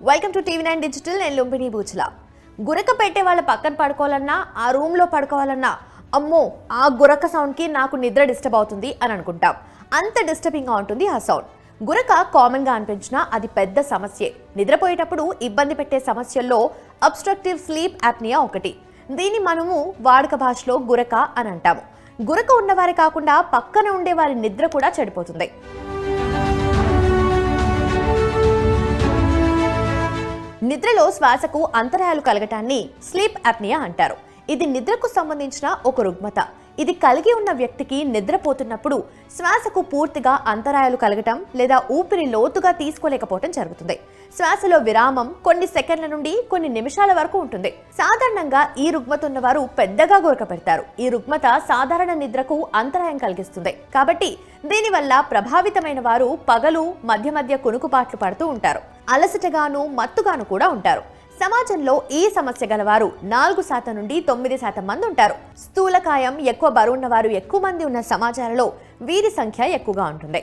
Welcome to TV9 digital. నేను లుంబిని బూచల. గురక పెట్టే వాళ్ళ పక్కన పడుకోవాలన్నా, ఆ రూమ్లో పడుకోవాలన్నా అమ్మో ఆ గురక సౌండ్కి నాకు నిద్ర డిస్టర్బ్ అవుతుంది అని అనుకుంటాం. అంత డిస్టర్బింగ్గా ఉంటుంది ఆ సౌండ్. గురక కామన్గా అనిపించినా అది పెద్ద సమస్యే. నిద్రపోయేటప్పుడు ఇబ్బంది పెట్టే సమస్యల్లో అబ్స్ట్రక్టివ్ స్లీప్ యాప్నియా ఒకటి. దీన్ని మనము వాడుక భాషలో గురక అని అంటాము. గురక ఉన్నవారి కాకుండా పక్కన ఉండే వారి నిద్ర కూడా చెడిపోతుంది. నిద్రలో శ్వాసకు అంతరాయాలు కలగటాన్ని స్లీప్ యాప్నియా అంటారు. ఇది నిద్రకు సంబంధించిన ఒక రుగ్మత. ఇది కలిగి ఉన్న వ్యక్తికి నిద్రపోతున్నప్పుడు శ్వాసకు పూర్తిగా అంతరాయాలు కలగటం లేదా ఊపిరి లోతుగా తీసుకోలేకపోవటం జరుగుతుంది. శ్వాసలో విరామం కొన్ని సెకండ్ల నుండి కొన్ని నిమిషాల వరకు ఉంటుంది. సాధారణంగా ఈ రుగ్మత ఉన్నవారు పెద్దగా గురక పెడతారు. ఈ రుగ్మత సాధారణ నిద్రకు అంతరాయం కలిగిస్తుంది. కాబట్టి దీనివల్ల ప్రభావితమైన వారు పగలు మధ్య మధ్య కునుకుపాట్లు పడుతూ ఉంటారు. అలసటగాను మత్తుగాను కూడా ఉంటారు. సమాజంలో ఈ సమస్య గలవారు 4% నుండి 9% మంది ఉంటారు. స్థూలకాయం, ఎక్కువ బరువున్న వారు ఎక్కువ మంది ఉన్న సమాజాలలో వీరి సంఖ్య ఎక్కువగా ఉంటుంది.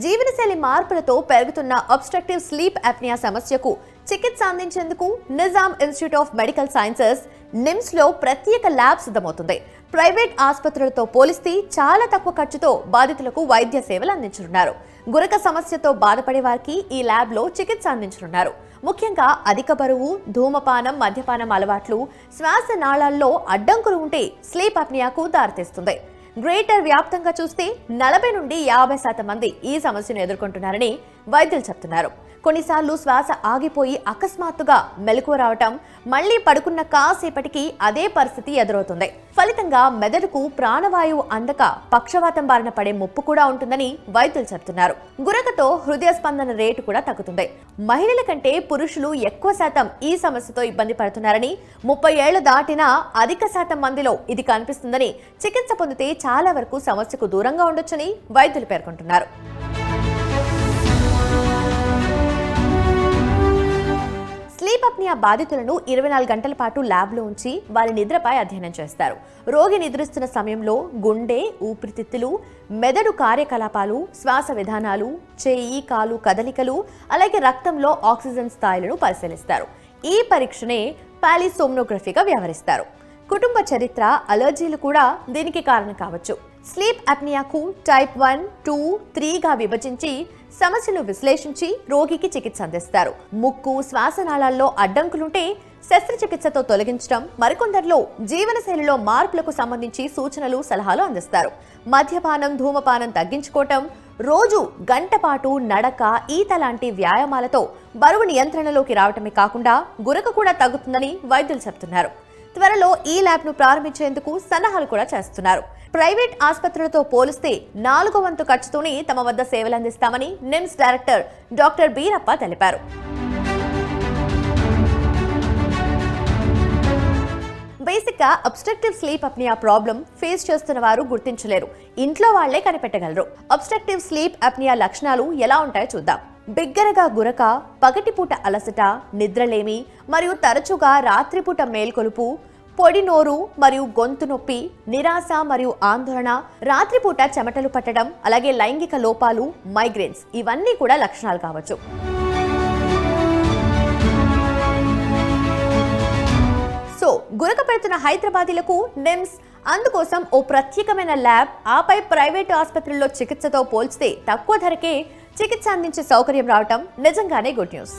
జీవనశైలి మార్పులతో పెరుగుతున్న అబ్స్ట్రక్టివ్ స్లీప్ యాప్నియా సమస్యకు చికిత్స అందించేందుకు Nizam institute of medical sciences NIMS లో ప్రత్యేక ల్యాబ్ సిద్ధమవుతుంది. ప్రైవేట్ ఆసుపత్రులతో పోలిస్తే చాలా తక్కువ ఖర్చుతో బాధితులకు వైద్య సేవలు అందించనున్నారు. గురక సమస్యతో బాధపడే వారికి ఈ ల్యాబ్ లో చికిత్స అందించనున్నారు. ముఖ్యంగా అధిక బరువు, ధూమపానం, మద్యపానం అలవాట్లు, శ్వాస నాళాల్లో అడ్డంకులు ఉంటే స్లీప్ అప్నియాకు దారితీస్తుంది. గ్రేటర్ వ్యాప్తంగా చూస్తే 40 నుండి 50% మంది ఈ సమస్యను ఎదుర్కొంటున్నారని వైద్యులు చెప్తున్నారు. కొన్నిసార్లు శ్వాస ఆగిపోయి అకస్మాత్తుగా మెలకువ రావటం, మళ్లీ పడుకున్న కాసేపటికి అదే పరిస్థితి ఎదురవుతుంది. ఫలితంగా మెదడుకు ప్రాణవాయువు అందక పక్షవాతం బారిన పడే ముప్పు కూడా ఉంటుందని వైద్యులు చెప్తున్నారు. గురకతో హృదయ స్పందన రేటు కూడా తగ్గుతుంది. మహిళల కంటే పురుషులు ఎక్కువ శాతం ఈ సమస్యతో ఇబ్బంది పడుతున్నారని, 30 ఏళ్లు దాటినా అధిక శాతం మందిలో ఇది కనిపిస్తుందని, చికిత్స పొందితే చాలా వరకు సమస్యకు దూరంగా ఉండొచ్చని వైద్యులు పేర్కొంటున్నారు. స్లీప్ అప్నియా బాధితులను 24 గంటల పాటు ల్యాబ్లో ఉంచి వారి నిద్రపై అధ్యయనం చేస్తారు. రోగి నిద్రిస్తున్న సమయంలో గుండె, ఊపిరితిత్తులు, మెదడు కార్యకలాపాలు, శ్వాస విధానాలు, చేయి కాలు కదలికలు, అలాగే రక్తంలో ఆక్సిజన్ స్థాయిలను పరిశీలిస్తారు. ఈ పరీక్షనే పాలిసోమ్నోగ్రఫీగా వ్యవహరిస్తారు. కుటుంబ చరిత్ర, అలర్జీలు కూడా దీనికి కారణం కావచ్చు. స్లీప్ అప్నియాకు టైప్ 1, 2, 3గా విభజించి సమస్యను విశ్లేషించి రోగికి చికిత్స అందిస్తారు. ముక్కు, శ్వాసనాళాల్లో అడ్డంకులుంటే శస్త్రచికిత్సతో తొలగించడం, మరికొందరిలో జీవనశైలిలో మార్పులకు సంబంధించి సూచనలు, సలహాలు అందిస్తారు. మద్యపానం, ధూమపానం తగ్గించుకోవటం, రోజు గంట పాటు నడక, ఈత లాంటి వ్యాయామాలతో బరువు నియంత్రణలోకి రావటమే కాకుండా గురక కూడా తగ్గుతుందని వైద్యులు చెప్తున్నారు. త్వరలో ఈ ల్యాబ్ను ప్రారంభించేందుకు సన్నాహాలు కూడా చేస్తున్నారు. ప్రైవేట్ ఆసుపత్రులతో పోలిస్తే 4 వంతు ఖర్చుతోనే తమ వద్ద సేవలు అందిస్తామని నిమ్స్ డైరెక్టర్ డాక్టర్ బీరప్ప తెలిపారు. బేసిక్ గా obstructive sleep apnea problem face చేస్తున్న వారు గుర్తించలేరు. ఇంట్లో వాళ్లే కనిపెట్టగలరు. అబ్స్ట్రక్టివ్ స్లీప్ అప్నియా లక్షణాలు ఎలా ఉంటాయో చూద్దాం. బిగ్గరగా గురక, పగటిపూట అలసట, నిద్రలేమి మరియు తరచుగా రాత్రిపూట మేల్కొలుపు, పొడి నోరు మరియు గొంతు నొప్పి, నిరాశ మరియు ఆందోళన, రాత్రిపూట చెమటలు పట్టడం, అలాగే లైంగిక లోపాలు, మైగ్రేన్స్, ఇవన్నీ కూడా లక్షణాలు కావచ్చు. సో గురక పెడుతున్న హైదరాబాదీలకు నిమ్స్ అందుకోసం ఓ ప్రత్యేకమైన ల్యాబ్, ఆపై ప్రైవేటు ఆసుపత్రుల్లో చికిత్సతో పోల్చితే తక్కువ ధరకే చికిత్స అందించే సౌకర్యం రావటం నిజంగానే గుడ్ న్యూస్.